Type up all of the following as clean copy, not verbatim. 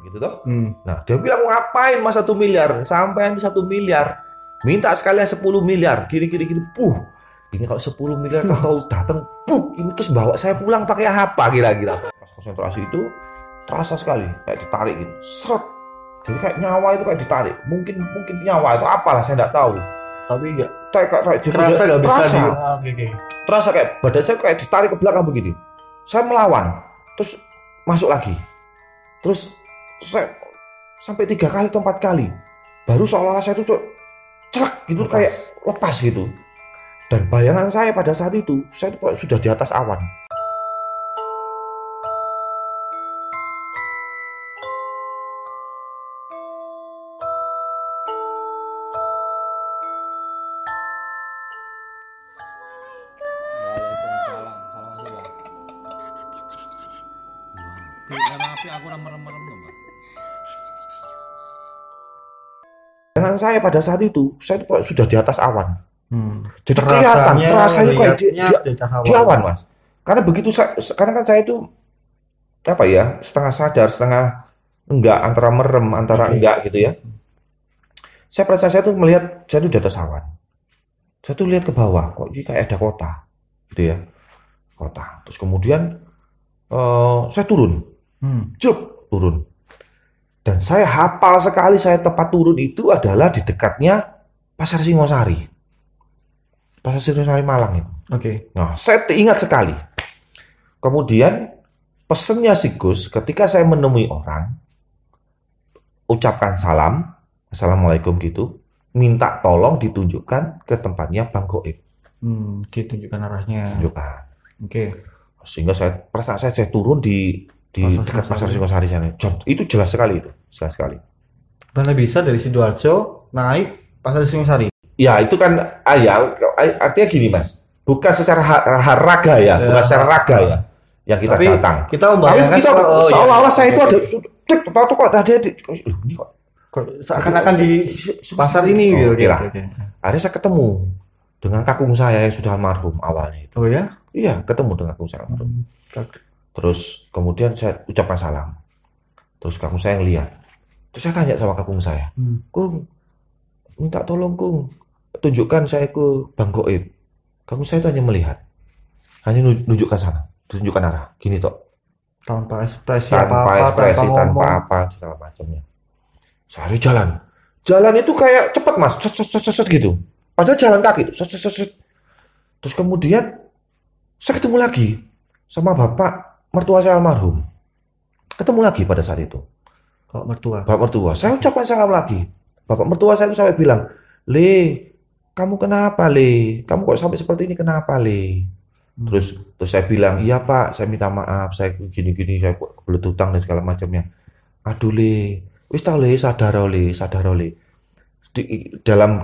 gitu toh. Nah, dia bilang mau ngapain mas 1 miliar? Sampai nanti 1 miliar. Minta sekalian 10 miliar. Gini. Ini kalau 10 miliar atau datang, ini terus bawa saya pulang pakai apa kira-kira? Pas konsentrasi itu terasa sekali, kayak ditarik gitu. Seret. Jadi kayak nyawa itu kayak ditarik. Mungkin nyawa itu apalah saya nggak tahu. Tapi enggak Terasa nggak bisa terasa. Terasa kayak badan saya kayak ditarik ke belakang begini. Saya melawan, terus masuk lagi. Terus saya sampai 3 kali atau 4 kali. Baru seolah-olah saya itu celak gitu, lepas. Kayak lepas gitu. Dan bayangan saya pada saat itu, saya itu sudah di atas awan. Waalaikumsalam. Salam masih bang. Tapi aku merem bang. Bayangan saya pada saat itu, saya itu sudah di atas awan. Jadi terasanya kayak di awan mas. Karena begitu karena kan saya itu apa ya, setengah sadar, setengah enggak, antara merem, antara enggak gitu ya. Saya perasaan saya tuh melihat saya itu di atas awan. Saya tuh lihat ke bawah, kok ini kayak ada kota, gitu ya, kota. Terus kemudian saya turun, turun. Dan saya hafal sekali, saya tempat turun itu adalah di dekatnya Pasar Singosari. Pasar Singosari Malang itu. Nah, saya ingat sekali. Kemudian pesennya si Gus, ketika saya menemui orang, ucapkan salam, assalamualaikum gitu, minta tolong ditunjukkan ke tempatnya Bang Goib. Ditunjukkan arahnya. Tunjukkan. Sehingga perasaan saya turun di dekat Pasar Singosari sana. Itu jelas sekali itu, jelas sekali. Mana bisa dari Sidoarjo naik Pasar Singosari? Ya itu kan artinya gini mas, bukan secara raga ya, bukan secara raga ya yang kita datang. Kita membayangkan seolah-olah saya itu ada ini kok seakan-akan di pasar ini gitu. Akhirnya saya ketemu dengan kakung saya yang sudah almarhum awalnya itu. Oh ya? Iya, ketemu dengan kakung saya almarhum. Terus kemudian saya ucapkan salam. Terus kakung saya yang lihat. Terus saya tanya sama kakung saya, Kung, minta tolong Kung, tunjukkan saya ke Bang Goib. Kakung saya itu hanya melihat, hanya nunjukkan sana, tunjukkan arah, gini toh. Tanpa ekspresi tanpa apa segala macamnya. Saya jalan itu kayak cepet mas, set gitu. Padahal jalan kaki, set. Terus kemudian saya ketemu lagi sama bapak mertua saya almarhum. Ketemu lagi pada saat itu. Bapak mertua. Saya ucapkan salam lagi. Bapak mertua saya sampai bilang, Le, kamu kenapa Le? Kamu kok sampai seperti ini kenapa Le? Terus saya bilang, iya Pak, saya minta maaf, saya gini-gini, saya kebelet hutang dan segala macamnya. Aduh Le, wis tau Le, sadar Le. Dalam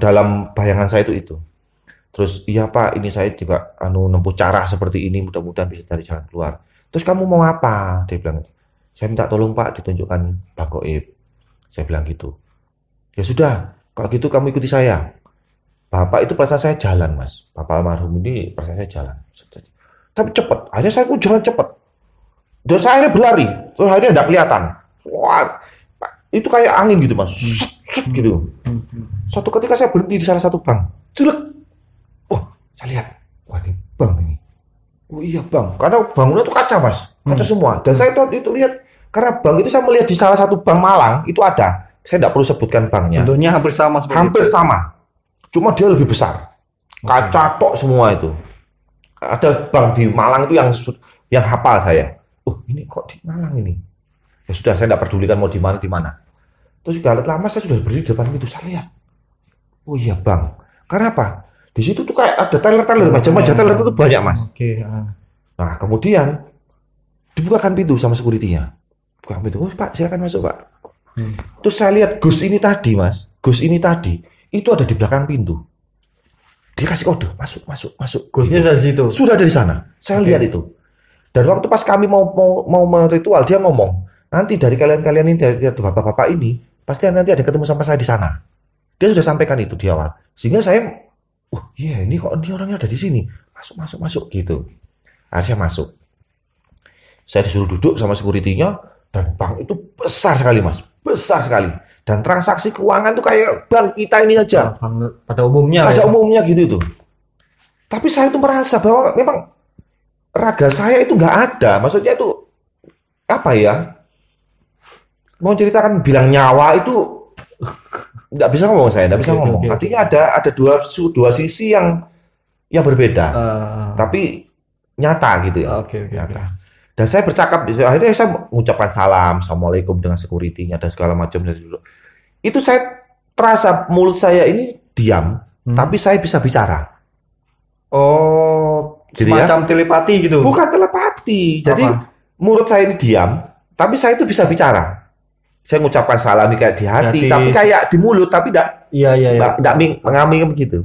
bayangan saya itu. Terus iya Pak, ini saya juga nempuh cara seperti ini, mudah-mudahan bisa cari jalan keluar. Terus kamu mau apa? Dia bilang, saya minta tolong Pak ditunjukkan Bang Goib. Saya bilang gitu. Ya sudah, kalau gitu kamu ikuti saya. Bapak itu perasaan saya jalan mas, bapak almarhum ini perasaan saya jalan. Tapi cepat, akhirnya saya pun jalan cepat. Dan saya akhirnya berlari, terus akhirnya tidak kelihatan. Wah, itu kayak angin gitu mas, set gitu. Suatu ketika saya berhenti di salah satu bank, jelek. Oh, saya lihat, wah ini bank ini. Oh iya bang, karena bangunan itu kaca mas, kaca semua. Dan saya itu lihat, karena bank itu saya melihat di salah satu bank Malang itu ada. Saya tidak perlu sebutkan banknya. Bentuknya hampir sama seperti hampir itu. Sama. Cuma dia lebih besar. Kaca tok semua itu. Ada bank di Malang itu yang hafal saya. Oh, ini kok di Malang ini. Ya sudah, saya tidak pedulikan mau di mana. Terus gak lama saya sudah berdiri di depan pintu, saya lihat. Oh iya, Bang. Karena apa? Di situ tuh kayak ada teller, macam-macam teller itu banyak, Mas. Nah, kemudian dibukakan pintu sama security-nya. Buka pintu. Oh, Pak, silakan masuk, Pak. Terus saya lihat Gus ini tadi, Mas. Gus ini tadi itu ada di belakang pintu. Dia kasih kode, masuk. Gusnya dari situ. Sudah dari sana. Saya lihat itu. Dan waktu pas kami mau ritual, dia ngomong, nanti dari kalian ini, dari bapak-bapak ini, pasti nanti ada ketemu sama saya di sana. Dia sudah sampaikan itu di awal. Sehingga saya, ini kok ini orangnya ada di sini. Masuk gitu. Akhirnya masuk. Saya disuruh duduk sama security-nya, Dan bank itu besar sekali mas, besar sekali. Dan transaksi keuangan tuh kayak bank kita ini aja. Pada umumnya. Pada umumnya gitu tuh. Tapi saya tuh merasa bahwa memang raga saya itu nggak ada. Maksudnya itu apa ya? Mau ceritakan bilang nyawa itu nggak bisa ngomong saya, nggak bisa ngomong. Artinya ada dua sisi yang berbeda. Tapi nyata gitu ya. Nyata. Dan saya bercakap, akhirnya saya mengucapkan salam, assalamualaikum dengan security-nya dan segala macam. Itu saya terasa mulut saya ini diam, tapi saya bisa bicara. Oh, gitu semacam ya? Telepati gitu? Bukan telepati. Jadi mulut saya ini diam, tapi saya itu bisa bicara. Saya mengucapkan salam kayak di hati, tapi kayak di mulut, tapi tidak mengaming begitu.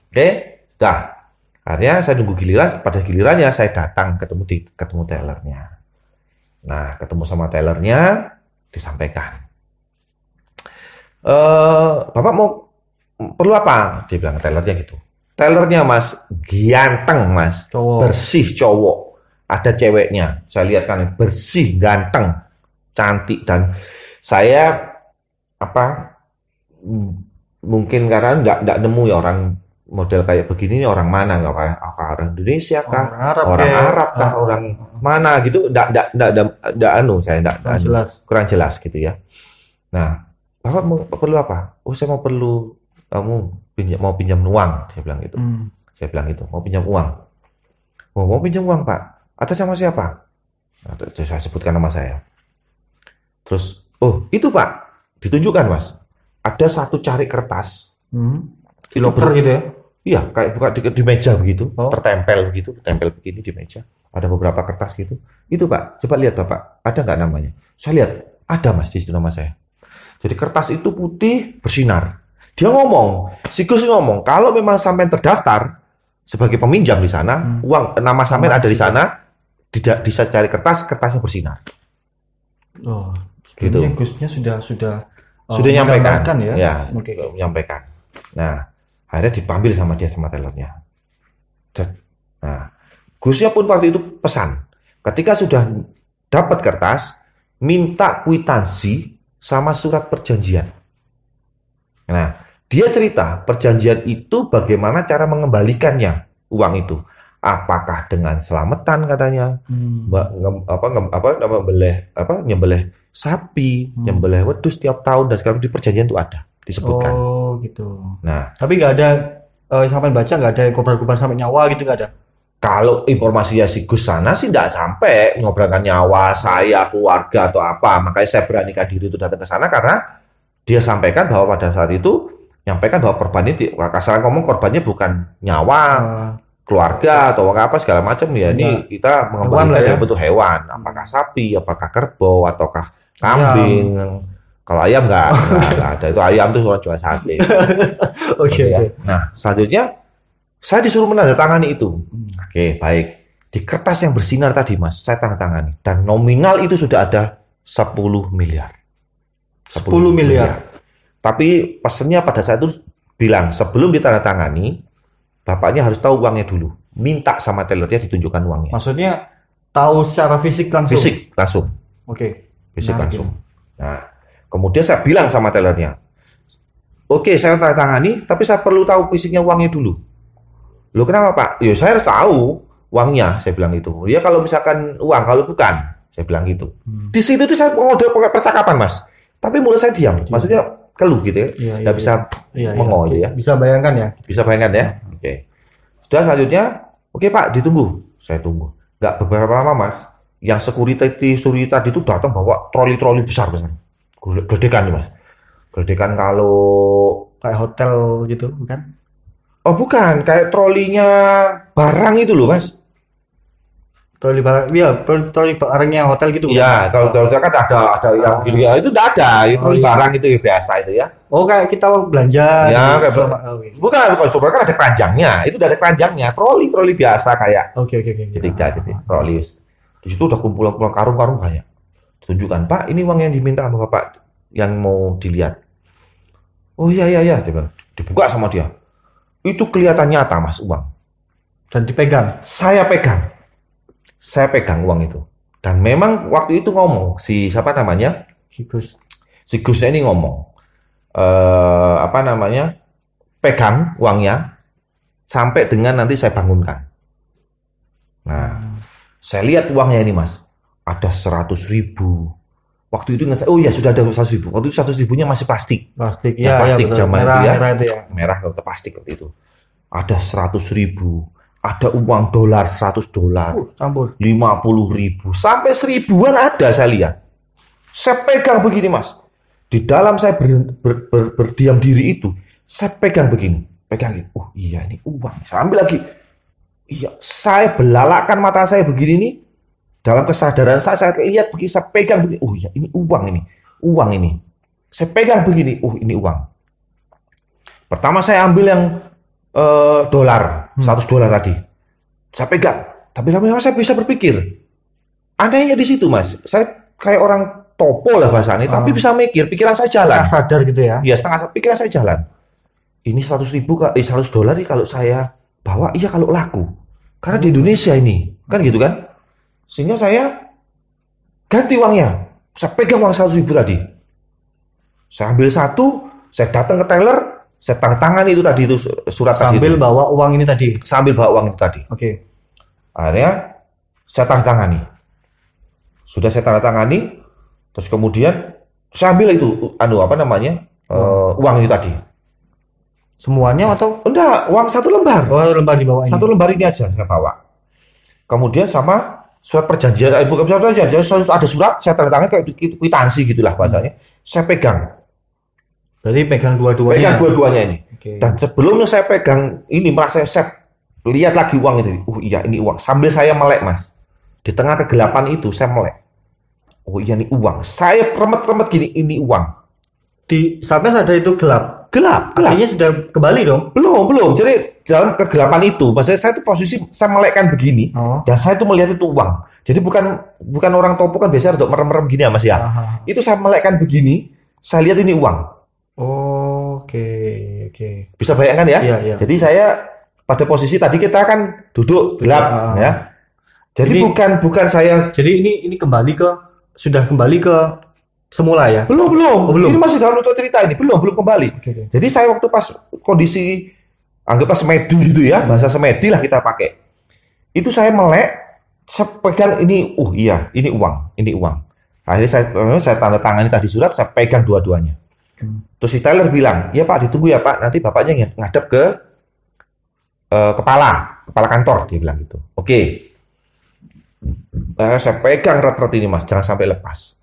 Oke, sudah. Akhirnya saya nunggu giliran, pada gilirannya saya datang ketemu tellernya. Nah, ketemu sama tellernya, disampaikan. Bapak mau perlu apa? Dia bilang tellernya gitu. Tellernya mas, ganteng mas, bersih cowok. Ada ceweknya, saya lihat kan bersih, ganteng, cantik dan saya mungkin karena nggak nemu ya orang model kayak begini ini orang mana, nggak orang Indonesia kah, orang Arab kah, orang mana gitu, kurang jelas gitu ya. Nah, bapak perlu apa? Oh saya mau mau pinjam uang, saya bilang gitu. Saya bilang gitu, mau pinjam uang. Oh mau pinjam uang pak, atas sama siapa? Nah, saya sebutkan nama saya. Terus, oh itu pak, ditunjukkan mas, ada satu cari kertas. Di locker gitu ya? Iya, kayak buka di meja begitu, tertempel begitu, tempel begini di meja. Ada beberapa kertas gitu. Itu Pak, coba lihat Bapak, ada nggak namanya? Saya lihat, ada Mas di situ nama saya. Jadi kertas itu putih bersinar. Dia ngomong, si Gus ngomong, kalau memang sampai terdaftar sebagai peminjam di sana, uang nama sampai ada di sana, tidak bisa cari kertasnya bersinar. Oh, gitu. Gusnya sudah nyampaikan ya? Menyampaikan. Nah, akhirnya dipanggil sama dia sama tellernya. Nah, Gusnya pun waktu itu pesan, ketika sudah dapat kertas, minta kwitansi sama surat perjanjian. Nah, dia cerita perjanjian itu bagaimana cara mengembalikannya uang itu. Apakah dengan selamatan katanya, nyembelih sapi, nyembelih wedus setiap tahun dan sekarang di perjanjian itu ada disebutkan. Oh gitu. Nah, tapi nggak ada sampai baca nggak ada korban-korban sampai nyawa gitu nggak ada. Kalau informasinya si Gus sana sih nggak sampai ngobrolkan nyawa saya, keluarga atau apa. Makanya saya beranikan diri itu datang ke sana karena dia sampaikan bahwa pada saat itu nyampaikan bahwa korbannya, kasar ngomong korbannya bukan nyawa, keluarga atau apa segala macam ya. Ini kita mengembalikan dalam bentuk hewan, apakah sapi, apakah kerbau, ataukah kambing. Kalau ayam nggak ada, itu ayam tuh orang jual sate. Oke. Nah selanjutnya saya disuruh menandatangani itu. Oke, baik. Di kertas yang bersinar tadi mas, saya tandatangani dan nominal itu sudah ada 10 miliar. 10 miliar. Tapi pesennya pada saat itu bilang sebelum ditandatangani, bapaknya harus tahu uangnya dulu. Minta sama tellernya ditunjukkan uangnya. Maksudnya tahu secara fisik langsung? Fisik langsung. Oke. Fisik langsung. Nah, kemudian saya bilang sama tellernya, oke, saya tandatangani, tapi saya perlu tahu fisiknya uangnya dulu. Loh kenapa Pak? Ya saya harus tahu uangnya, saya bilang itu. Ya kalau misalkan uang, kalau bukan, saya bilang gitu. Di situ tuh saya ngode percakapan mas, tapi mulut saya diam. Maksudnya keluh gitu ya, nggak bisa mengol ya. Bisa bayangkan ya? Bisa bayangkan ya. Oke. Sudah selanjutnya, oke Pak, ditunggu. Saya tunggu. Nggak beberapa lama mas, yang security tadi itu datang bawa troli besar. Geledekan nih mas. Geledekan kalau kayak hotel gitu, bukan? Oh bukan, kayak trolinya barang itu loh mas. Troli barang, iya, troli barangnya hotel gitu. Iya, kalau hotel kan ada yang gini ya, itu tidak ada. Itu troli barang itu ya biasa itu ya. Oh kayak kita belanja. Ya, kayak bukan, kalau kan ada keranjangnya. Itu udah ada keranjangnya. Troli biasa kayak. Oke. Jadi troli. Di situ udah kumpulan karung-karung banyak. Tunjukkan Pak, ini uang yang diminta sama Bapak yang mau dilihat. Oh iya, dibuka sama dia. Itu kelihatan nyata mas uang. Dan dipegang? Saya pegang uang itu. Dan memang waktu itu ngomong si siapa namanya? Si Gusnya ini ngomong pegang uangnya sampai dengan nanti saya bangunkan. Nah, saya lihat uangnya ini Mas, ada 100.000. Waktu itu oh ya sudah ada 100.000. Waktu itu 100.000-nya masih plastik. Plastik, plastik ya, zaman merah, itu ya. Merah itu ya. Merah atau plastik waktu itu. Ada 100.000, ada uang dolar $100, campur 50.000, sampai 1.000-an ada saya lihat. Saya pegang begini Mas. Di dalam saya berdiam diri itu, saya pegang begini, pegang gitu. Oh iya ini uang. Saya ambil lagi. Iya, saya belalakkan mata saya begini nih. Dalam kesadaran saya lihat begini, saya pegang begini. Oh iya ini uang ini, uang ini. Saya pegang begini. Oh ini uang. Pertama saya ambil yang dolar, $100 tadi. Saya pegang. Tapi lama-lama saya bisa berpikir. Anehnya di situ Mas. Saya kayak orang topo lah bahasanya, tapi bisa mikir, pikiran saya jalan. Sadar gitu ya? Iya, pikiran saya jalan. Ini 100.000 $100 nih kalau saya bawa, iya kalau laku. Karena di Indonesia ini, kan gitu kan? Sehingga saya ganti uangnya. Saya pegang uang 100.000 tadi. Saya ambil satu, saya datang ke teller, saya tanda tangan itu tadi itu surat tadi. Sambil bawa uang ini tadi. Sambil bawa uang itu tadi. Oke. Akhirnya saya tanda tangani. Sudah saya tanda tangani. Terus kemudian saya ambil itu uang itu tadi. Semuanya atau? Enggak, uang 1 lembar. Oh, lembar di bawah ini. 1 lembar ini aja saya bawa. Kemudian sama surat perjanjian, bukan surat perjanjian, ada surat saya tanda tangan kayak kwitansi gitulah bahasanya. Saya pegang. Berarti pegang dua-duanya. Pegang dua-duanya ini. Okay. Dan sebelumnya saya pegang ini merasa saya lihat lagi uang itu. Oh iya ini uang. Sambil saya melek Mas. Di tengah kegelapan itu saya melek. Oh iya ini uang. Saya remet-remet gini, ini uang. Di sampai sadar itu gelap. Gelap. Artinya sudah kembali dong? Belum. Jadi dalam kegelapan itu, maksudnya saya tuh posisi saya melekkan begini, dan saya tuh melihat itu uang. Jadi bukan orang topo kan biasanya untuk merem-merem gini ya Mas ya. Itu saya melekkan begini, saya lihat ini uang. Oke. Bisa bayangkan ya? Iya. Jadi saya pada posisi tadi kita kan duduk gelap, ya. Jadi bukan saya. Jadi ini sudah kembali ke semula ya? Belum. Ini masih dalam utuh cerita ini. Belum kembali. Okay. Jadi saya waktu pas kondisi anggaplah semedi gitu ya, bahasa semedi lah kita pakai. Itu saya melek, saya pegang ini, iya, ini uang. Akhirnya saya tanda tangani tadi surat, saya pegang dua-duanya. Terus si Tyler bilang, "Ya Pak, ditunggu ya Pak, nanti Bapaknya ngadep ke kepala kantor," dia bilang gitu. Oke. Saya pegang rat-rat ini Mas, jangan sampai lepas.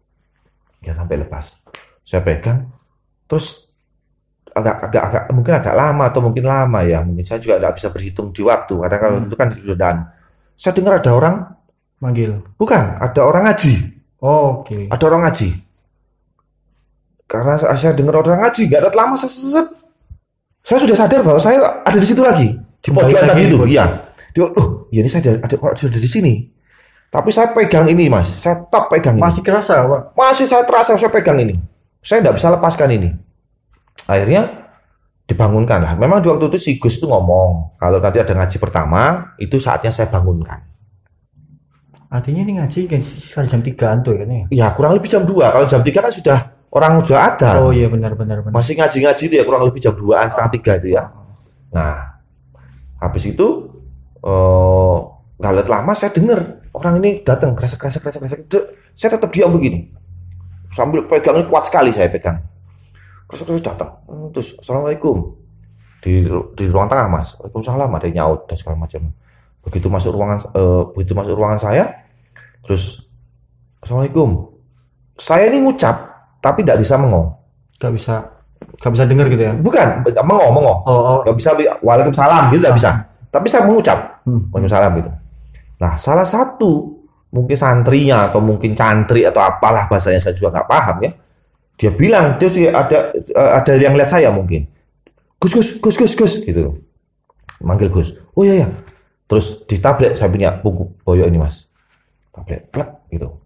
Saya pegang, terus mungkin agak lama atau mungkin lama ya, mungkin saya juga tidak bisa berhitung di waktu, karena kalau itu kan sudah. Saya dengar ada orang manggil. Bukan, ada orang ngaji. Oke. Ada orang ngaji. Karena saya dengar orang ngaji, nggak ada lama saya sudah sadar bahwa saya ada di situ lagi, di pojokan tadi itu. Iya. Ini saya sudah di sini. Tapi saya pegang ini Mas, saya tetap pegang ini. Masih kerasa Pak? Masih saya terasa, saya pegang ini. Saya tidak bisa lepaskan ini. Akhirnya dibangunkan lah. Memang di waktu itu si Gus itu ngomong, kalau nanti ada ngaji pertama, itu saatnya saya bangunkan. Artinya ini ngaji kan jam 3-an tuh kan ya? Ya kurang lebih jam 2. Kalau jam 3 kan orang sudah ada. Oh iya benar. Masih ngaji itu ya kurang lebih jam 2-an, setengah 3 itu ya. Nah, habis itu nggak lama saya dengar orang ini datang kresek. Saya tetap diam begini. Sambil pegangnya kuat sekali saya pegang. Terus datang. Terus Assalamualaikum. Di ruang tengah Mas. Waalaikumsalam, ada yang nyaut dan segala macam. Begitu masuk ruangan saya, terus Assalamualaikum. Saya ini ngucap tapi tidak bisa mengong. Gak bisa dengar gitu ya? Bukan, mengong. Gak bisa Waalaikumsalam gitu, tidak bisa. Tapi saya mengucap Waalaikumsalam gitu. Nah, salah satu mungkin santrinya atau mungkin cantri atau apalah bahasanya saya juga nggak paham ya. Dia bilang, dia ada yang lihat saya mungkin. Gus gitu. Manggil Gus. Oh iya. Terus di tablet saya punya buku boyo ini Mas. Tablet plak gitu.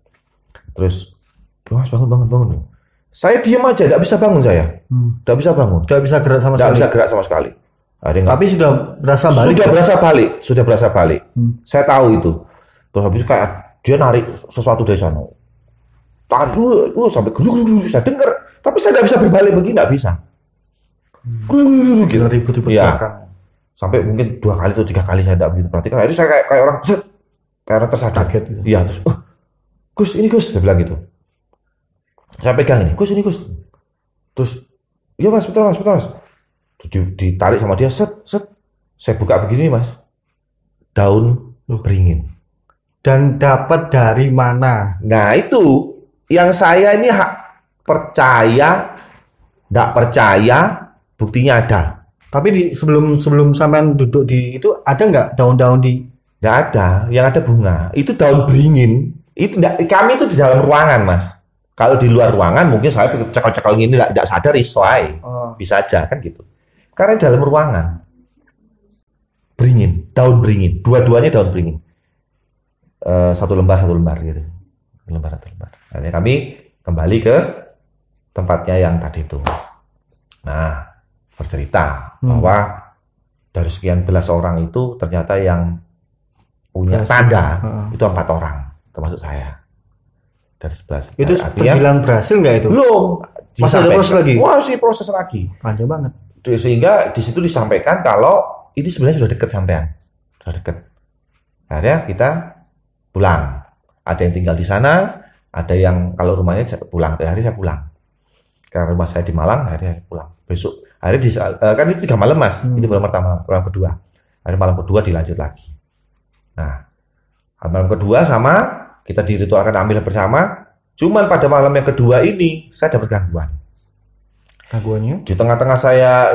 Terus Mas bangun. Saya diam aja, tidak bisa bangun saya. Tidak bisa bangun. Tidak bisa gerak sama sekali. Tapi sudah berasa balik. Sudah berasa balik. Saya tahu itu. Terus habis itu kayak dia narik sesuatu dari sana. Tahan dulu sampai guru saya dengar, tapi saya nggak bisa berbalik begini, nggak bisa. Gitu ribut-ribut ya. Sampai mungkin 2 kali atau 3 kali saya nggak begitu perhatikan. Akhirnya saya kayak orang kayak orang tersadar. Kaget gitu. Iya, terus Gus ini Gus, saya bilang gitu. Saya pegang ini, Gus ini Gus. Terus, iya mas, betul mas. Ditarik sama dia, set. Saya buka begini mas, daun beringin. Dan dapat dari mana? Nah itu, yang saya ini percaya, nggak percaya, buktinya ada. Tapi sebelum sampean duduk di itu ada nggak daun-daun di? Nggak ada, yang ada bunga. Itu daun beringin. Itu kami itu di dalam ruangan mas. Kalau di luar ruangan mungkin saya cekal-cekal gini nggak sadar iswai, bisa aja kan gitu. Karena di dalam ruangan beringin, daun beringin, dua-duanya daun beringin. 1 lembar gitu, lembar. Akhirnya kami kembali ke tempatnya yang tadi itu. Nah, bercerita bahwa dari sekian belas orang itu ternyata yang punya tanda itu 4 orang, termasuk saya. Dari 11. Itu terbilang berhasil nggak itu? Belum. Masih ada proses lagi? Masih proses lagi. Panjang banget. Sehingga di situ disampaikan kalau ini sebenarnya sudah dekat sampean. Sudah dekat. Akhirnya kita pulang. Ada yang tinggal di sana, ada yang kalau rumahnya pulang. Hari saya pulang. Karena rumah saya di Malang, akhirnya pulang. Besok. Akhirnya kan itu 3 malam mas. Itu malam pertama, malam kedua. Akhirnya malam kedua dilanjut lagi. Nah, malam kedua sama kita diritualkan ambil bersama. Cuman pada malam yang kedua ini saya dapat gangguan. Gangguannya? Di tengah-tengah saya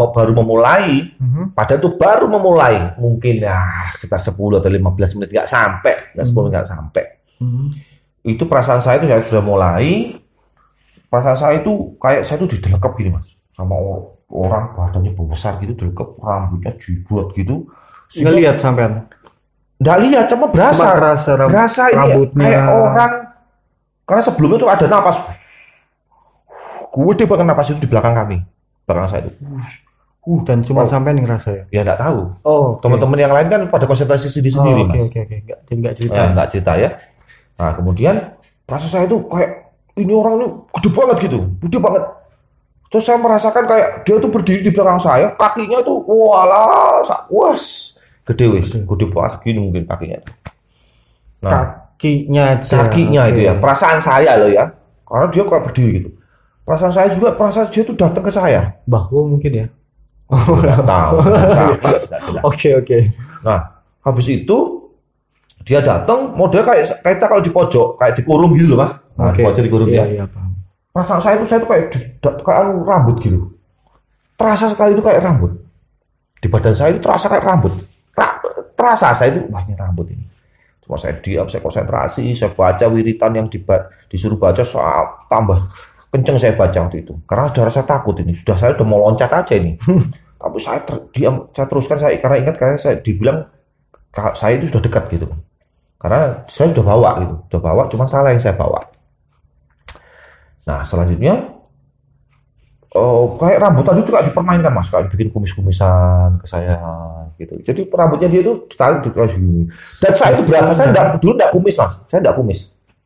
baru memulai, padahal itu baru memulai, mungkin ya sekitar 10 atau 15 menit nggak sampai, nggak 10 nggak sampai. Itu perasaan saya itu saya sudah mulai. Perasaan saya itu kayak saya itu didelekep gini mas, sama orang badannya besar gitu, delekep, rambutnya jibut gitu. Nggak lihat sampean? Nggak lihat, cuma berasa rambutnya kayak orang. Karena sebelumnya tuh ada napas. Gede banget napas itu di belakang kami, belakang saya itu. Dan cuma sampean yang ngerasa ya? Ya nggak tahu. Okay. Teman-teman yang lain kan pada konsentrasi sendiri mas. Oke. Nggak cerita. Nggak cerita ya. Nah kemudian rasa saya itu kayak ini orang ini gede banget gitu, gede banget. Terus saya merasakan kayak dia tuh berdiri di belakang saya, kakinya tuh gede banget segini mungkin kakinya. Nah, kakinya itu ya, perasaan saya loh ya, karena dia kayak berdiri gitu. Perasaan saya juga, perasaan dia tuh datang ke saya. Bahu mungkin ya? Nggak tahu. Oke. Nah, habis itu dia datang, model kayak kita kalau di pojok, kayak dikurung gitu loh mas. Nah, di pojok dikurung ya. Iya, paham. Perasaan saya tuh kayak rambut gitu. Terasa sekali itu kayak rambut. Di badan saya itu terasa kayak rambut. Terasa saya itu, wah ini rambut ini. Cuma saya diam, saya konsentrasi, saya baca wiritan yang disuruh baca, soal tambah kenceng saya baca waktu itu. Karena sudah rasa takut ini, saya udah mau loncat aja ini. Tapi saya diam, saya teruskan, karena ingat karena saya dibilang saya itu sudah dekat gitu. Karena saya sudah bawa cuma salah yang saya bawa. Nah selanjutnya, kayak rambut tadi itu kayak dipermainkan mas, kayak bikin kumis-kumisan ke saya gitu. Jadi rambutnya dia itu ditarik gini. Dan saya itu berasa saya dulu enggak kumis mas, saya enggak kumis.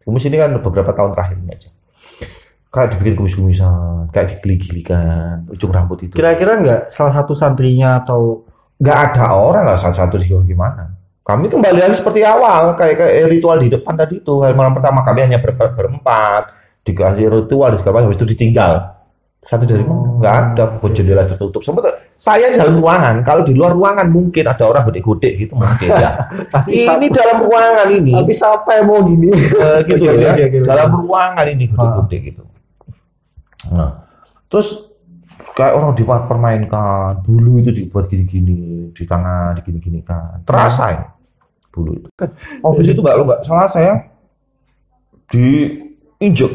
Kumis ini kan beberapa tahun terakhir ini aja. Kayak dibikin kumis-kumisan, kayak digili-gilikan ujung rambut itu. Kira-kira enggak salah satu santrinya atau enggak ada orang, enggak salah satu sih gimana? Kami kembali lagi seperti awal, kayak ritual di depan tadi itu. Malam pertama kami hanya berempat, dikasih ritual di segala macam, habis itu ditinggal. Satu dari mana? Nggak ada, pun jendela tertutup. Sempat saya di dalam ruangan. Kalau di luar ruangan mungkin ada orang godek-godek gitu mungkin ya. Ini dalam ruangan ini. Tapi siapa yang mau gini? Gitu ya. Dalam ruangan ini godek-godek gitu. Nah, terus kayak orang dipermainkan, bulu itu dibuat gini-gini, di tangan digini-gini kan. Terasa ya bulu itu. Habis itu nggak salah saya diinjek.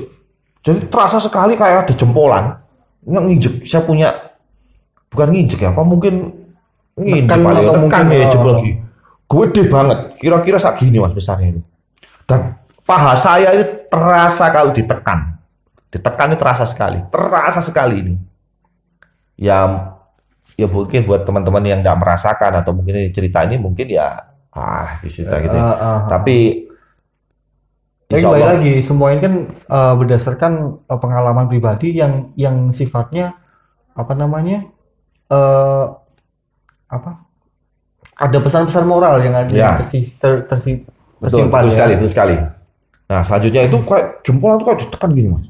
Jadi terasa sekali kayak ada jempolan yang nginjek. Saya punya, bukan nginjek ya, apa mungkin nekan ya jempol lagi. Gede banget, kira-kira segini mas besarnya ini. Dan paha saya itu terasa kalau ditekan itu terasa sekali ini. Ya mungkin buat teman-teman yang nggak merasakan atau mungkin cerita ini mungkin ya cerita gitu. Tapi Tapi kembali lagi, semua ini kan berdasarkan pengalaman pribadi yang sifatnya apa namanya ada pesan-pesan moral yang ada tersimpan. Betul sekali. Nah selanjutnya itu kayak jempol itu kayak ditekan gini mas.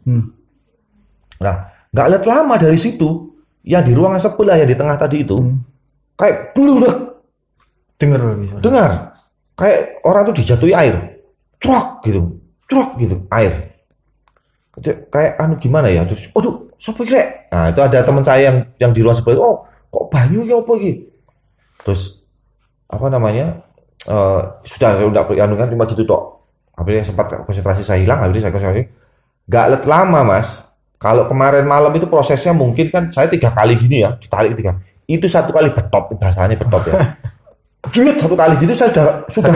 Nah nggak lihat lama dari situ yang di ruangan sebelah yang di tengah tadi itu kayak dengar kayak orang tuh dijatuhi air, truk gitu air. Kayak gimana ya, terus siapa kira? Nah itu ada teman saya yang di ruang sebelah, kok banyu ya apa gitu. Terus apa namanya sudah kan cuma gitu tok. Akhirnya sempat konsentrasi saya hilang, akhirnya saya konsentrasi. Gak let lama mas. Kalau kemarin malam itu prosesnya mungkin kan saya 3 kali gini ya, ditarik 3. Itu 1 kali betot, bahasanya betot ya. Julit 1 kali gitu saya sudah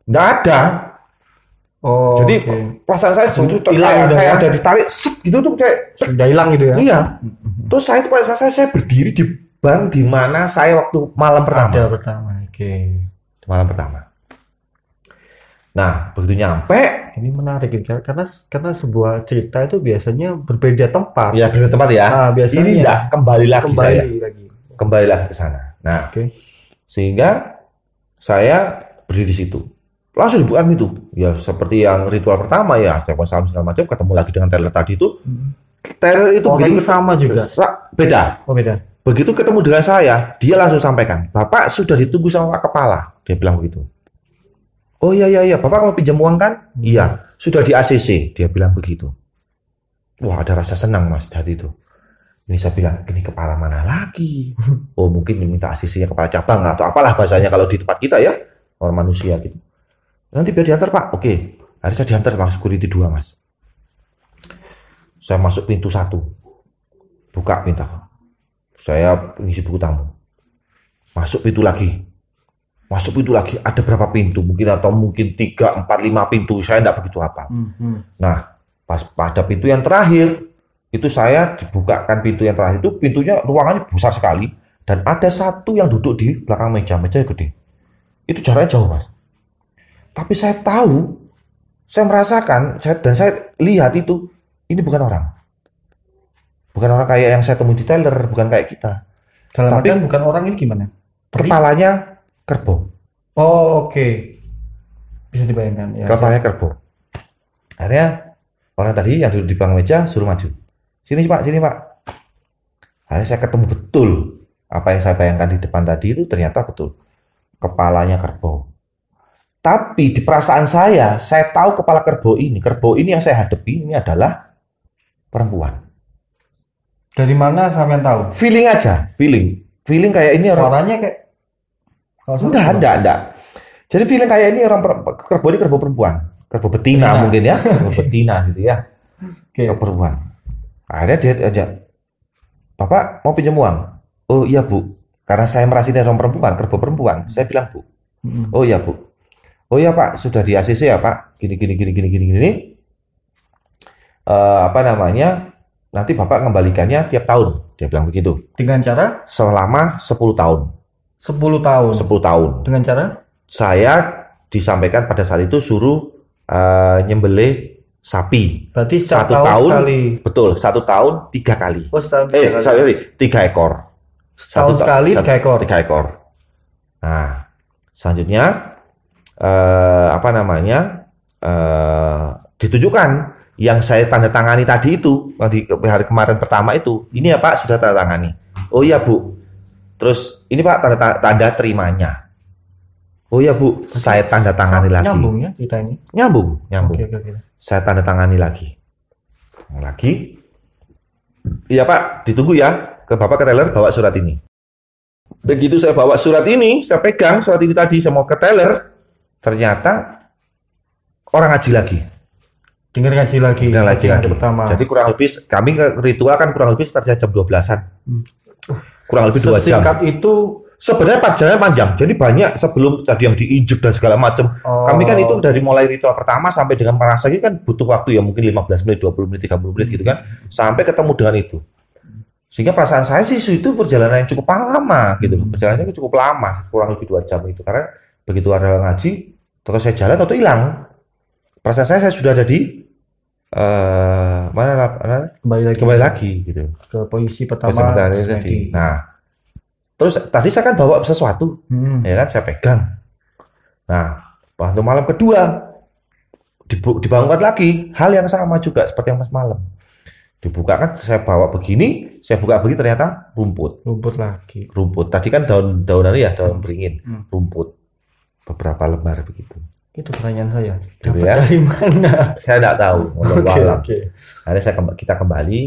nggak ada. Jadi perasaan saya itu kayak ada ditarik gitu tuh kayak sudah hilang gitu ya. Iya. Terus saya berdiri di ban di mana saya waktu malam pertama. Malam pertama. Nah, begitu nyampe, ini menarik karena sebuah cerita itu biasanya berbeda tempat. Ya, berbeda tempat ya. Biasanya ini enggak kembali lagi ke sana. Nah, sehingga saya berdiri di situ. Langsung dibuka itu. Ya, seperti yang ritual pertama ya, saya salam segala macam, ketemu lagi dengan teller tadi itu. Teller itu begitu sama juga. Beda. Beda. Begitu ketemu dengan saya, dia langsung sampaikan, "Bapak sudah ditunggu sama Pak Kepala." Dia bilang begitu. "Oh iya, Bapak mau pinjam uang kan?" "Iya, sudah di ACC." Dia bilang begitu. Wah, ada rasa senang mas dari itu. Ini saya bilang, ini kepala mana lagi? Oh mungkin diminta ACC-nya kepala cabang atau apalah bahasanya kalau di tempat kita ya, orang manusia gitu. Nanti biar diantar Pak. Oke, hari saya diantar sama security 2 mas. Saya masuk pintu 1, buka pintu. Saya ngisi buku tamu. Masuk pintu lagi, ada berapa pintu? Mungkin 3, 4, 5 pintu. Saya enggak begitu hafal. Nah, pas pada pintu yang terakhir, itu saya dibukakan pintu yang terakhir itu, pintunya ruangannya besar sekali. Dan ada satu yang duduk di belakang meja gede. Itu jaraknya jauh mas. Tapi saya tahu, saya merasakan, dan saya lihat itu, ini bukan orang. Bukan orang kayak yang saya temui di teller, bukan kayak kita. Tapi bukan orang ini gimana? Kepalanya kerbau. Oh oke. Bisa dibayangkan. Ya, kepalanya kerbau. Akhirnya orang tadi yang duduk di belakang meja suruh maju. Sini Pak. Akhirnya saya ketemu betul apa yang saya bayangkan di depan tadi itu ternyata betul. Kepalanya kerbau. Tapi di perasaan saya tahu kepala kerbau ini yang saya hadapi ini adalah perempuan. Dari mana sampean tahu? Feeling aja, feeling kayak ini orang. Suaranya kayak enggak. Jadi feeling kayak ini kerbau perempuan, kerbau betina mungkin ya, kerbau betina gitu ya. Perempuan. Akhirnya dia ajak, "Bapak mau pinjam uang?" "Oh iya Bu." Karena saya merasa ini orang perempuan, kerbau perempuan. Saya bilang, "Bu." "Oh iya Bu." "Oh iya Pak, sudah di ACC ya Pak. Gini. Nanti Bapak kembalikannya tiap tahun." Dia bilang begitu. Dengan cara? Selama 10 tahun. 10 tahun? 10 tahun. Dengan cara? Saya disampaikan pada saat itu suruh nyembelih sapi. Berarti 1 tahun sekali. Betul, 1 tahun 3 kali. Oh, setahun 3 kali. 3 ekor. Setahun sekali 3 ekor. 3 ekor. Nah, selanjutnya ditujukan yang saya tanda tangani tadi itu di hari kemarin pertama itu. Ini ya Pak sudah tanda tangani. "Oh iya Bu." Terus ini Pak tanda terimanya. "Oh iya Bu, saya tanda tangani lagi." Nyambung ya cerita ini? Nyambung. Okay. Saya tanda tangani lagi. "Iya Pak, ditunggu ya. Ke Bapak ke teller bawa surat ini." Begitu saya bawa surat ini, saya pegang surat ini tadi, saya mau ke teller, ternyata orang ngaji lagi. Dengar ngaji lagi. Pertama. Jadi kurang lebih kami ritual kan kurang lebih sekitar jam 12-an. Kurang lebih 2 jam. Sesingkat itu sebenarnya perjalanan panjang. Jadi banyak sebelum tadi yang diinjek dan segala macam. Kami kan itu dari mulai ritual pertama sampai dengan merasai kan butuh waktu ya mungkin 15 menit, 20 menit, 30 menit gitu kan. Sampai ketemu dengan itu. Sehingga perasaan saya sih itu perjalanan yang cukup lama gitu. Perjalanannya cukup lama, kurang lebih 2 jam itu. Karena begitu ada ngaji, terus saya jalan atau hilang. perasaan saya sudah ada di mana kembali lagi gitu ke posisi pertama tadi. Nah, terus tadi saya kan bawa sesuatu, ya kan saya pegang. Nah, waktu malam kedua dibangunkan lagi hal yang sama juga seperti yang malam. Dibuka kan saya bawa begini, saya buka begini ternyata rumput lagi. Rumput. Tadi kan daun-daunannya ya, daun beringin, rumput. Beberapa lembar begitu. Itu pertanyaan saya. Gitu ya. Dari mana? Saya tidak tahu. Okay. Akhirnya kita kembali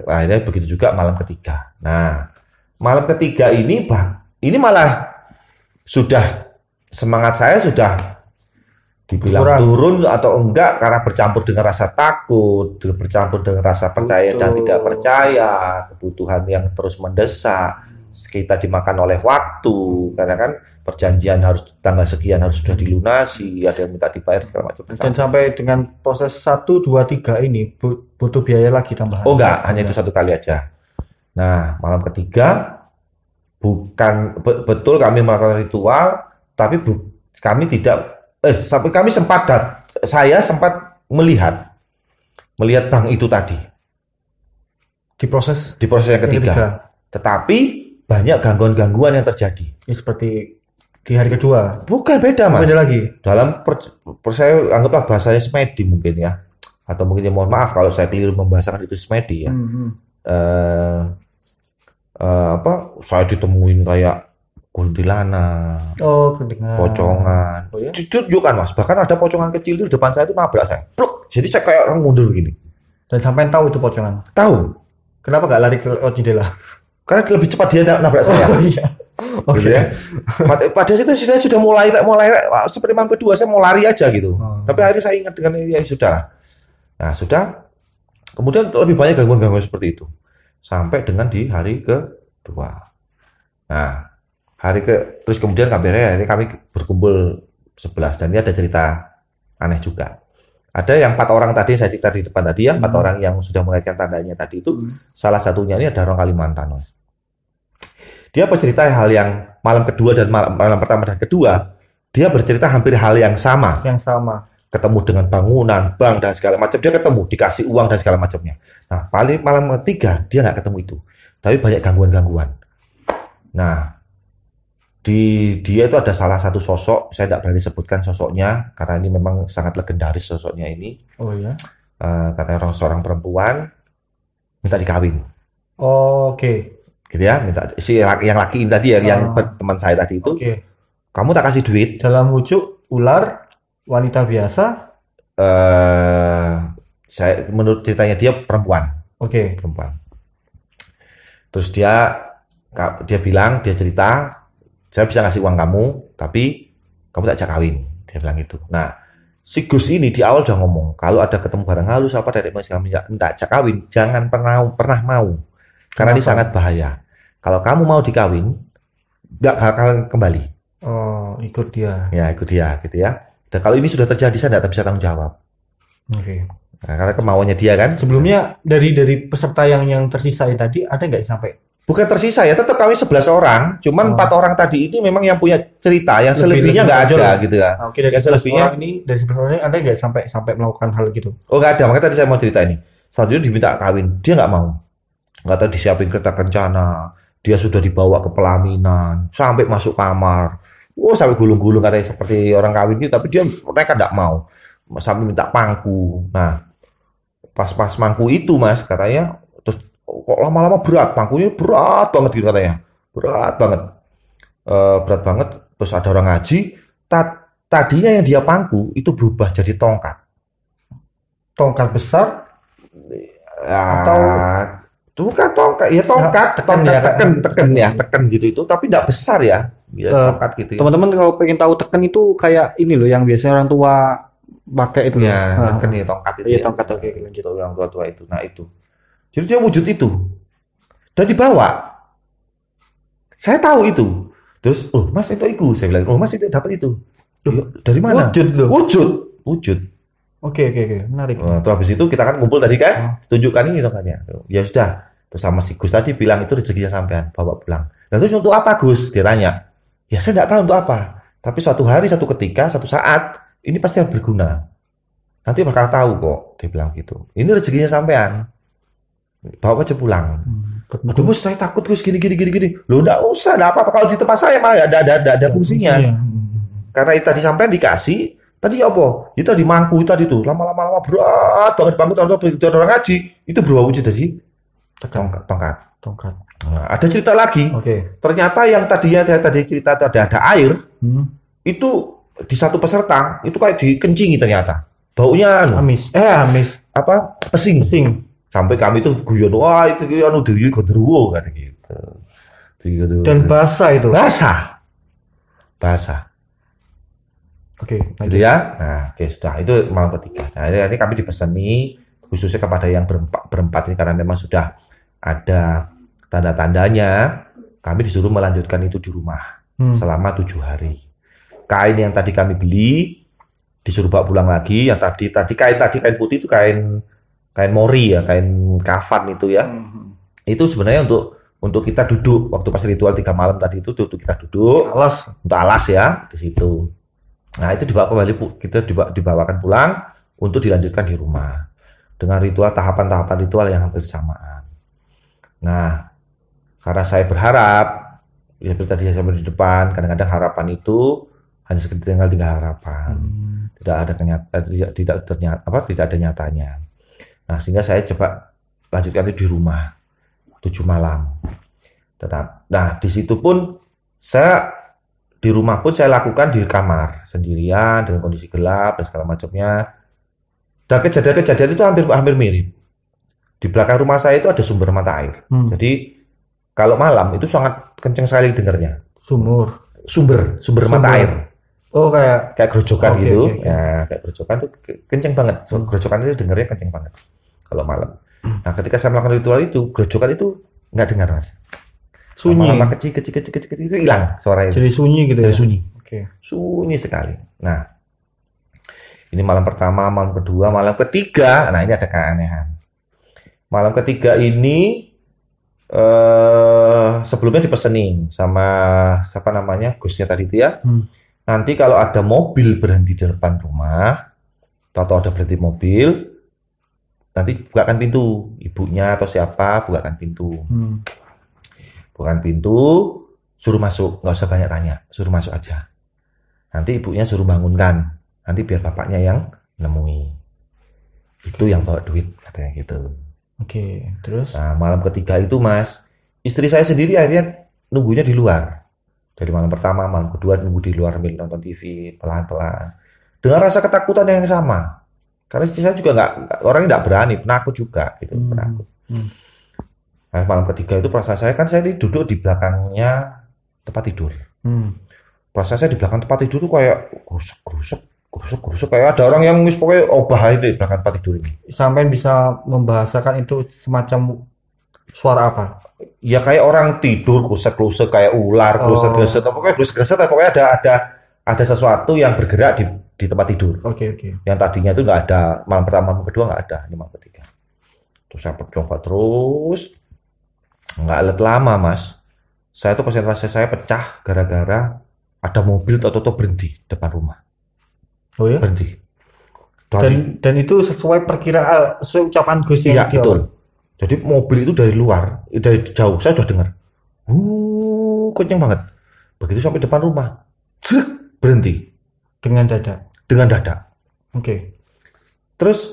akhirnya begitu juga malam ketiga. Nah, malam ketiga ini malah sudah semangat saya sudah dibilang turun atau enggak karena bercampur dengan rasa takut, bercampur dengan rasa percaya dan tidak percaya, kebutuhan yang terus mendesak, kita dimakan oleh waktu karena kan perjanjian harus tanggal sekian harus sudah dilunasi, ada yang minta dibayar segala macam. Dan sampai dengan proses 1, 2, 3 ini butuh biaya lagi tambahan. Oh enggak, hanya itu 1 kali aja. Nah, malam ketiga bukan betul kami melakukan ritual, tapi kami tidak sampai kami saya sempat melihat bank itu tadi di proses yang ketiga. Tetapi banyak gangguan-gangguan yang terjadi. Seperti di hari kedua. Bukan, beda Mas. Beda lagi. Dalam saya anggaplah bahasanya semedi mungkin ya, atau mungkin mohon maaf kalau saya keliru membahasakan itu semedi ya. Saya ditemuin kayak kuntilanak, pocongan, tunjukkan Mas. Bahkan ada pocongan kecil itu di depan saya itu nabrak saya. Pluk. Jadi saya kayak orang mundur gini. Dan sampai tahu itu pocongan. Tahu. Kenapa nggak lari ke jendela? Karena lebih cepat dia nabrak saya. Oh iya. Oke. Gitu ya. Pada situ saya sudah mulai seperti malam kedua saya mau lari aja gitu. Tapi akhirnya saya ingat dengan ya sudah. Nah sudah. Kemudian lebih banyak gangguan-gangguan seperti itu. Sampai dengan di hari kedua. Nah. Terus kemudian kami berkumpul 11 dan ini ada cerita aneh juga. Ada yang 4 orang tadi saya cerita di depan tadi ya, 4 orang yang sudah mengaitkan tandanya tadi itu, salah satunya ini ada orang Kalimantan, Mas. Dia bercerita hal yang malam kedua dan malam pertama dan kedua, dia bercerita hampir hal yang sama. Ketemu dengan bangunan, bank dan segala macam, dia ketemu, dikasih uang dan segala macamnya. Nah, paling malam ketiga dia nggak ketemu itu, tapi banyak gangguan-gangguan. Nah, dia itu ada salah satu sosok, saya tidak berani sebutkan sosoknya karena ini memang sangat legendaris sosoknya ini. Oh ya. Karena seorang perempuan minta dikawin. Oh, oke. Gitu ya, minta yang laki ini tadi ya, yang teman saya tadi itu. Okay. Kamu tak kasih duit. Dalam wujud ular, wanita biasa. Menurut ceritanya dia perempuan. Oke. Perempuan. Terus dia bilang, dia cerita. Saya bisa ngasih uang kamu, tapi kamu tak ajak kawin. Dia bilang gitu. Nah, si Gus ini di awal udah ngomong, kalau ada ketemu barang halus apa dari mas kami minta ajak kawin, jangan pernah mau. Karena ini sangat bahaya. Kalau kamu mau dikawin, nggak akan kembali. Oh, ikut dia. Ya, ikut dia, gitu ya. Dan kalau ini sudah terjadi, saya nggak bisa tanggung jawab. Oke. Nah, karena kemauannya dia kan. Sebelumnya dari peserta yang tersisa tadi ada nggak sampai? Bukan tersisa ya, tetap kami 11 orang, cuman 4 orang tadi ini memang yang punya cerita, yang selebihnya nggak ada gitu ya. Oke, dari 11 orang ini, dari 11 orang ini ada nggak sampai melakukan hal gitu? Oh nggak ada, makanya tadi saya mau cerita ini. Selanjutnya diminta kawin, dia nggak mau. Nggak tahu disiapin kereta kencana, dia sudah dibawa ke pelaminan, sampai masuk kamar. Sampai gulung-gulung katanya seperti orang kawin gitu, tapi mereka nggak mau. Sampai minta pangku. Nah, pas mangku itu Mas, katanya, terus kok lama-lama berat, pangkunya berat banget gitu katanya, berat banget. Terus ada orang ngaji, tadinya yang dia pangku itu berubah jadi tongkat besar, atau bukan tongkat, ya tongkat teken gitu itu, tapi tidak besar ya, tongkat gitu. Ya. Teman-teman kalau pengen tahu teken itu kayak ini loh, yang biasanya orang tua pakai itu. Ya, teken ya tongkat itu. Iya ya. Tongkat oke, lanjut orang tua itu. Nah itu. Jadi dia wujud itu. Dan dibawa. Saya tahu itu. Terus, Mas itu saya bilang, Mas itu dapat itu. Dari mana? Wujud. Oke, menarik. Terus habis itu kita kan kumpul tadi kan, tunjukkan ini tongkatnya. Ya sudah. Terus sama si Gus tadi bilang itu rezekinya sampean, bawa pulang. Nah terus untuk apa Gus? Dia tanya. Ya saya tidak tahu untuk apa. Tapi suatu hari, suatu ketika, suatu saat, ini pasti berguna. nanti bakal tahu kok, dia bilang gitu. Ini rezekinya sampean, bawa aja pulang. Aduh Gus, saya takut Gus, gini. Loh enggak usah, enggak apa-apa, kalau di tempat saya malah ada fungsinya. Karena itu tadi sampean dikasih, tadi apa? Itu tadi mangku itu tadi tuh, lama-lama berat banget bangku orang ngaji, itu berubah wujud tadi tongkat. Nah, ada cerita lagi. Ternyata yang tadinya tadi cerita ada air, itu di satu peserta itu kayak dikencingi ternyata. Baunya amis. Apa? Pesing. Sampai kami tuh guyon, wah itu anu deui gondrowo kan gitu. Dan basah itu. Basah. Oke, gitu ya. Nah, sudah itu malam ketiga. Nah, ini kami dipesani khususnya kepada yang berempat ini karena memang sudah ada tanda-tandanya, kami disuruh melanjutkan itu di rumah selama 7 hari. Kain yang tadi kami beli disuruh bawa pulang lagi. Yang tadi kain putih itu kain mori ya, kain kafan itu ya. Itu sebenarnya untuk kita duduk waktu pas ritual 3 malam tadi itu untuk kita duduk. Untuk alas ya di situ. Nah itu dibawakan pulang untuk dilanjutkan di rumah dengan tahapan ritual yang hampir samaan. Nah karena saya berharap, ya seperti tadi saya di depan, kadang-kadang harapan itu hanya sekedar tinggal harapan, tidak ada nyatanya. Nah sehingga saya coba lanjutkan itu di rumah 7 malam. Nah di situ pun di rumah pun saya lakukan di kamar sendirian dengan kondisi gelap dan segala macamnya. Dan kejadian itu hampir mirip. Di belakang rumah saya itu ada sumber mata air. Jadi kalau malam itu sangat kencang sekali dengarnya. Sumber mata air. Oh kayak gerojokan gitu. Okay. Ya, kayak gerojokan itu kencang banget. Gerojokan itu dengarnya kencang banget kalau malam. Nah, ketika saya melakukan ritual itu, gerojokan itu nggak dengar, Mas. Sunyi. Lama kecil itu hilang suaranya. Jadi sunyi gitu ya. Sunyi. Oke. Sunyi sekali. Nah, ini malam pertama, malam kedua, malam ketiga. Nah, ini ada keanehan. Malam ketiga ini sebelumnya dipesenin sama siapa namanya Gusnya tadi itu ya. Nanti kalau ada mobil berhenti di depan rumah, atau ada berhenti mobil, nanti bukakan pintu, ibunya atau siapa bukakan pintu. Bukan pintu, suruh masuk, nggak usah banyak tanya, suruh masuk aja. Nanti ibunya suruh bangunkan, nanti biar bapaknya yang nemui. Itu yang bawa duit, katanya gitu. Oke, terus? Nah, malam ketiga itu Mas, istri saya sendiri akhirnya nunggunya di luar. Dari malam pertama, malam kedua nunggu di luar sambil nonton TV, pelan-pelan. Dengan rasa ketakutan yang sama. Karena istri saya juga orangnya nggak berani, penakut juga gitu, penakut. Nah, malam ketiga itu perasaan saya ini duduk di belakangnya tempat tidur. Perasaan saya di belakang tempat tidur itu kayak gerusuk kayak ada orang yang pokoknya obah di belakang tempat tidur ini. Sampai bisa membahasakan itu semacam suara apa? Ya kayak orang tidur gerusuk kayak ular, gerusuk pokoknya ada sesuatu yang bergerak di tempat tidur. Oke. Yang tadinya itu nggak ada, malam pertama, malam kedua nggak ada, ini malam ketiga. Terus saya berdoa terus. Nggak lama Mas, saya tuh konsentrasi saya pecah gara-gara ada mobil atau berhenti depan rumah. Oh ya? Berhenti. Dan itu sesuai perkiraan, sesuai ucapan Gus yang betul. Jadi mobil itu dari luar, dari jauh saya sudah dengar. Kenceng banget. Begitu sampai depan rumah, berhenti. Dengan dada. Oke. Terus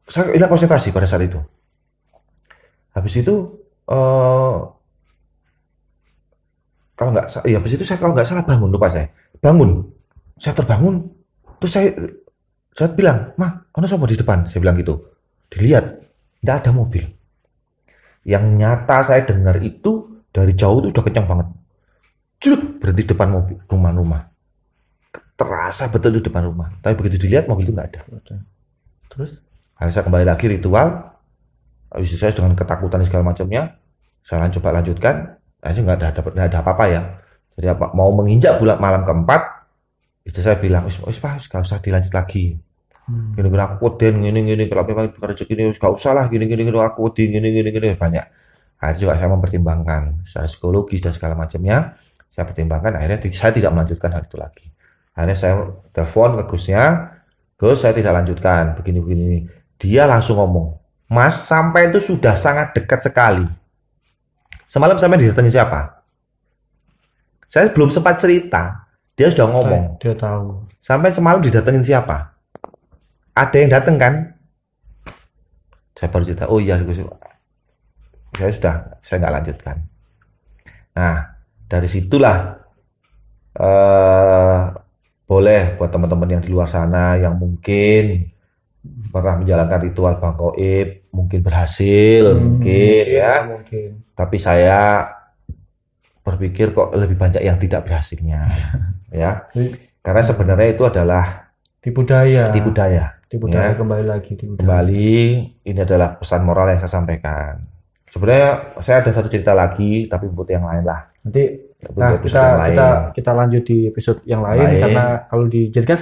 saya hilang konsentrasi pada saat itu. Habis itu kalau nggak salah bangun, lupa saya. Saya terbangun, terus saya bilang, "Mah, ono sapa di depan?" Saya bilang gitu. Dilihat, tidak ada mobil. Yang nyata saya dengar itu dari jauh itu udah kencang banget. Berhenti depan mobil, rumah. Terasa betul di depan rumah. Tapi begitu dilihat mobil itu nggak ada. Terus, saya kembali lagi ritual. Habis saya dengan ketakutan dan segala macamnya, saya coba lanjutkan. Akhirnya nggak ada apa-apa ya. Jadi mau menginjak bulan malam keempat, istri saya bilang, wis Pak, nggak usah dilanjut lagi. Gini aku koden, gini kalau memang bukan rezeki ini nggak usah lah, gini aku koden, gini banyak. Akhirnya juga saya mempertimbangkan secara psikologis dan segala macamnya. Saya pertimbangkan, akhirnya saya tidak melanjutkan hal itu lagi. Akhirnya saya telepon ke Gusnya, Terus saya tidak lanjutkan, begini-begini. Dia langsung ngomong, Mas, sampai itu sudah sangat dekat sekali. Semalam sampai didatengin siapa? Saya belum sempat cerita, dia sudah ngomong. Dia tahu. Sampai semalam didatengin siapa? Ada yang datang kan? Saya baru cerita, oh iya, saya nggak lanjutkan. Nah, dari situlah boleh buat teman-teman yang di luar sana yang mungkin pernah menjalankan ritual Bang Goib, mungkin berhasil, mungkin. Tapi saya berpikir kok lebih banyak yang tidak berhasilnya, ya. Karena sebenarnya itu adalah tipu daya. Ya. Kembali, ini adalah pesan moral yang saya sampaikan. Sebenarnya saya ada satu cerita lagi, tapi buat yang lain lah. Nanti kita lanjut di episode yang lain. Karena kalau dijadikan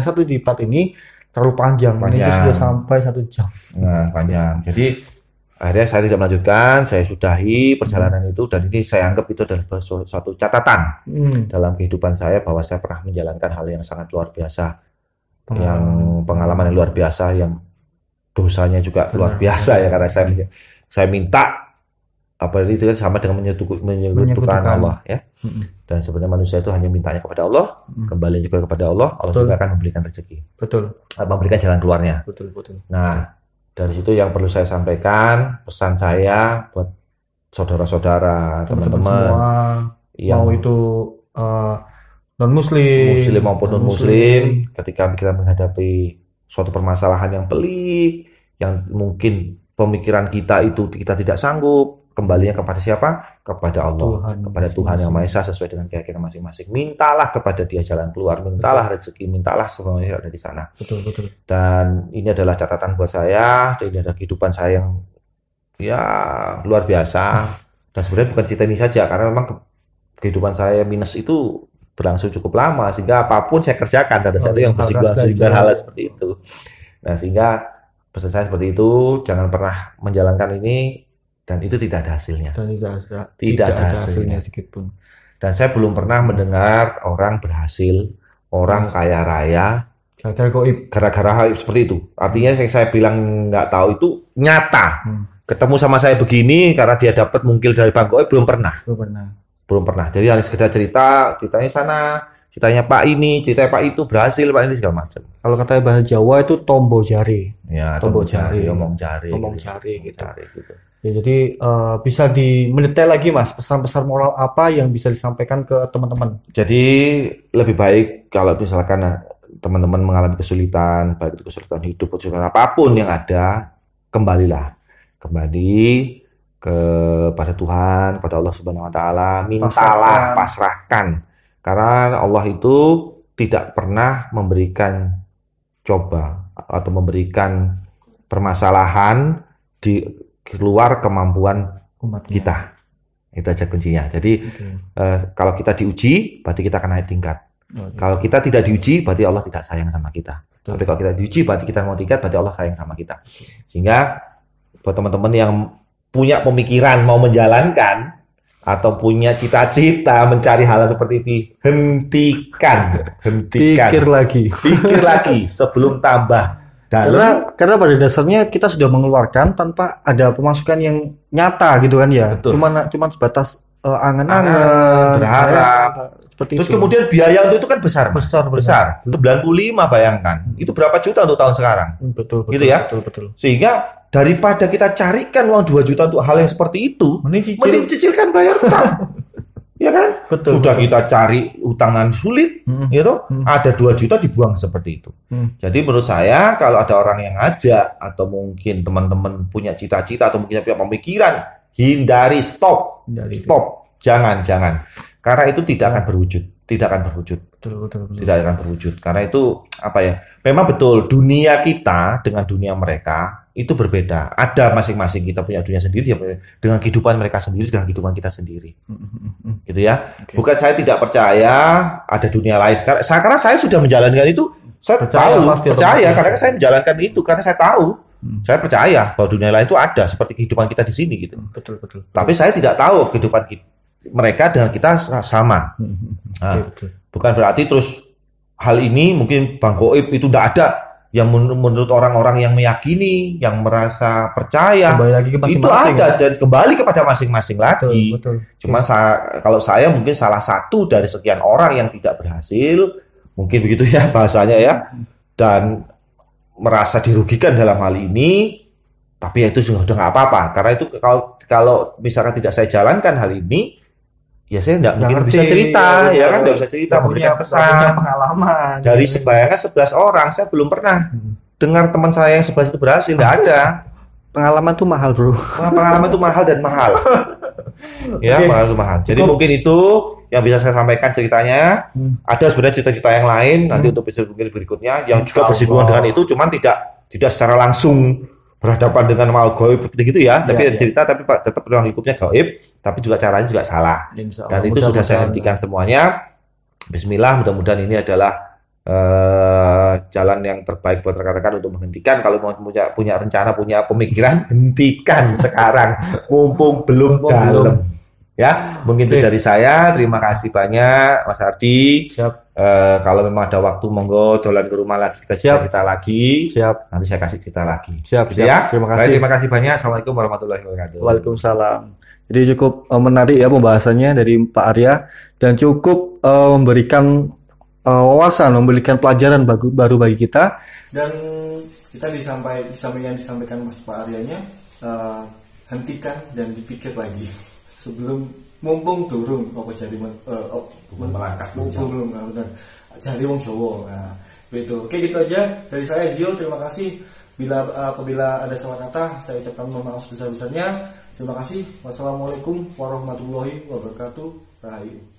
satu di part ini terlalu panjang. Ini sudah sampai 1 jam. Nah, panjang. Jadi akhirnya saya tidak melanjutkan, saya sudahi perjalanan itu, dan ini saya anggap itu adalah suatu catatan dalam kehidupan saya bahwa saya pernah menjalankan hal yang sangat luar biasa. Yang pengalaman yang luar biasa, yang dosanya juga luar biasa ya, karena saya minta apa itu sama dengan menyekutukan Allah ya. Dan sebenarnya manusia itu hanya mintanya kepada Allah, kembali juga kepada Allah juga akan memberikan rezeki. Memberikan jalan keluarnya. Nah, dari situ yang perlu saya sampaikan, pesan saya buat saudara-saudara, teman-teman yang mau itu non-muslim maupun non-muslim, ketika kita menghadapi suatu permasalahan yang pelik, yang mungkin pemikiran kita itu kita tidak sanggup, kembalinya kepada siapa? Kepada Allah, kepada Tuhan Yang Maha Esa sesuai dengan keyakinan masing-masing. Mintalah kepada Dia jalan keluar, mintalah rezeki, mintalah semuanya ada di sana. Betul. Dan ini adalah catatan buat saya, dan ini adalah kehidupan saya yang ya luar biasa. Dan sebenarnya bukan cerita ini saja, karena memang kehidupan saya minus itu berlangsung cukup lama, sehingga apapun saya kerjakan pada saat itu yang bersinggungan hal seperti itu. Nah, sehingga pesan saya seperti itu, jangan pernah menjalankan ini dan itu tidak ada hasilnya. Tidak ada hasilnya sedikit pun. Dan saya belum pernah mendengar orang berhasil, orang kaya raya gara-gara hal seperti itu. Artinya yang saya bilang nggak tahu itu nyata. Ketemu sama saya begini karena dia dapat mungkil dari Bang Goib, belum pernah. Jadi hanya sekedar ceritanya sana, ceritanya Pak ini, ceritanya Pak itu berhasil, Pak ini segala macam. Kalau kata bahasa Jawa itu tombo jari. Ya, tombo jari, omong jari gitu. Ya, jadi bisa mendetail lagi Mas, pesan-pesan moral apa yang bisa disampaikan ke teman-teman? Jadi lebih baik kalau misalkan teman-teman mengalami kesulitan, baik itu kesulitan hidup, kesulitan apapun yang ada, kembali kepada Tuhan, pada Allah Subhanahu wa taala, mintalah, pasrahkan. Karena Allah itu tidak pernah memberikan coba atau memberikan permasalahan di luar kemampuan kita. Itu aja kuncinya. Jadi kalau kita diuji, berarti kita akan naik tingkat. Kalau kita tidak diuji, berarti Allah tidak sayang sama kita. Tapi kalau kita diuji, berarti kita mau tingkat, berarti Allah sayang sama kita. Sehingga buat teman-teman yang punya pemikiran mau menjalankan atau punya cita-cita mencari hal seperti ini, hentikan. Pikir lagi sebelum tambah dalam. Karena pada dasarnya kita sudah mengeluarkan tanpa ada pemasukan yang nyata gitu kan ya. Cuman sebatas angan-angan, berharap. Terus kemudian biaya untuk itu kan besar. 95 bayangkan. Itu berapa juta untuk tahun sekarang? Betul. Gitu ya. Betul. Sehingga daripada kita carikan uang 2 juta untuk hal yang seperti itu, mending cicilkan bayar utang. Ya kan? Sudah kita cari utangan sulit, gitu. Ada 2 juta dibuang seperti itu. Jadi menurut saya kalau ada orang yang ngajak atau mungkin teman-teman punya cita-cita atau mungkin punya pemikiran, hindari, stop. Jangan. Karena itu tidak akan berwujud. Betul. Tidak akan berwujud. Karena itu apa ya? Memang betul dunia kita dengan dunia mereka itu berbeda. Ada masing-masing kita punya dunia sendiri dengan kehidupan mereka sendiri, dengan kehidupan kita sendiri. Gitu ya. Okay. Bukan saya tidak percaya ada dunia lain. Karena saya sudah menjalankan itu, saya percaya karena saya menjalankan itu karena saya tahu. Saya percaya bahwa dunia lain itu ada seperti kehidupan kita di sini gitu. Betul. Tapi saya tidak tahu kehidupan mereka dengan kita sama. Nah, bukan berarti terus hal ini mungkin Bang Goib itu tidak ada yang menurut orang-orang yang meyakini, yang merasa percaya, kembali lagi ke itu ada dan kembali kepada masing-masing lagi. Betul. Cuma kalau saya mungkin salah satu dari sekian orang yang tidak berhasil, mungkin begitu ya bahasanya ya, dan merasa dirugikan dalam hal ini. Tapi ya itu sudah nggak apa-apa, karena itu kalau misalkan tidak saya jalankan hal ini, ya saya nggak mungkin bisa cerita, ya kan, nggak bisa cerita, memberikan pesan. Pengalaman Dari sebayangan 11 orang, saya belum pernah dengar teman saya yang 11 itu berhasil, nggak ada. Pengalaman tuh mahal, bro. Pengalaman itu mahal dan mahal. Ya, mahal itu mahal. Jadi mungkin itu yang bisa saya sampaikan ceritanya. Ada sebenarnya cerita-cerita yang lain nanti untuk episode berikutnya yang juga bersinggungan dengan itu, cuman tidak secara langsung berhadapan dengan mal gaib seperti gitu ya, tapi cerita tapi tetap ruang lingkupnya gaib, tapi juga caranya juga salah. Dan itu sudah saya hentikan semuanya. Bismillah, mudah-mudahan ini adalah jalan yang terbaik buat rekan-rekan untuk menghentikan. Kalau mau punya rencana, punya pemikiran, hentikan sekarang, mumpung belum dalam. Ya, mungkin itu dari saya. Terima kasih banyak, Mas Ardi. Siap. Kalau memang ada waktu, monggo dolan ke rumah lagi, kita cerita lagi. Siap. Nanti saya kasih cerita lagi. Siap. Ya. Terima kasih. Baik, terima kasih banyak. Assalamualaikum warahmatullahi wabarakatuh. Waalaikumsalam. Jadi cukup menarik ya pembahasannya dari Pak Arya, dan cukup memberikan wawasan, memberikan pelajaran baru bagi kita. Dan kita disampaikan Mas Pak Aryanya, hentikan dan dipikir lagi sebelum mumpung durung apa jadi melangkah belum benar jadi wong Jawa. Nah, begitu. Oke, gitu aja dari saya, Zio. Terima kasih. Apabila ada salah kata, saya ucapkan mohon maaf sebesar-besarnya. Terima kasih. Wassalamualaikum warahmatullahi wabarakatuh. Rahayu.